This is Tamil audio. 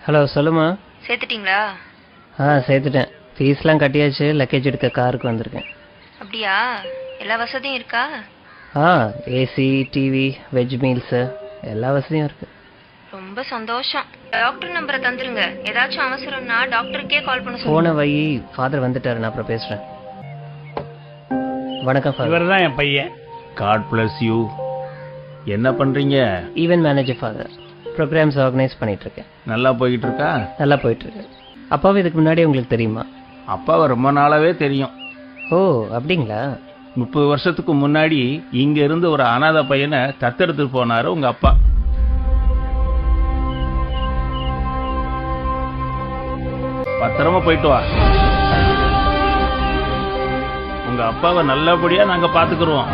ஹலோ சொல்லுமா. சேர்த்துட்டீங்களா? சேர்த்துட்டேன். ஃபீஸ்லாம் கட்டியாச்சு. லக்கேஜ் எடுக்க காருக்கு வந்திருக்கேன். அப்படியா? எல்லா வசதியும் இருக்கா? ஏசி, டிவி, வெஜ் மீல்ஸு எல்லா வசதியும் இருக்குது. ரொம்ப சந்தோஷம். டாக்டர் நம்பரை தந்துருங்க. ஏதாச்சும் அவசரம்னா டாக்டருக்கே கால் பண்ண போன சொல்லுங்க. வை. ஃபாதர் வந்துட்டாரு, நான் அப்புறம் பேசுகிறேன். வணக்கம் ஃபாதர். இவர் தான் என் பையன். God bless you. என்ன பண்றீங்க? Event manager father. Programs organise பண்ணிகிட்ருக்கேன். நல்லா போய்கிட்டு இருக்கா? நல்லா போயிட்டுருக்கு. அப்பாவும் இதுக்கு முன்னாடி உங்களுக்கு தெரியுமா? அப்பாவை ரொம்ப நாளாவே தெரியும். ஓ அப்படிங்களா? 30 வருஷத்துக்கு முன்னாடி இங்க இருந்து ஒரு அனாதை பையனை தத்தெடுத்துட்டு போனாரு உங்க அப்பா. பத்திரமா போயிட்டு வா. உங்க அப்பாவை நல்லபடியா நாங்க பாத்துக்கிறோம்.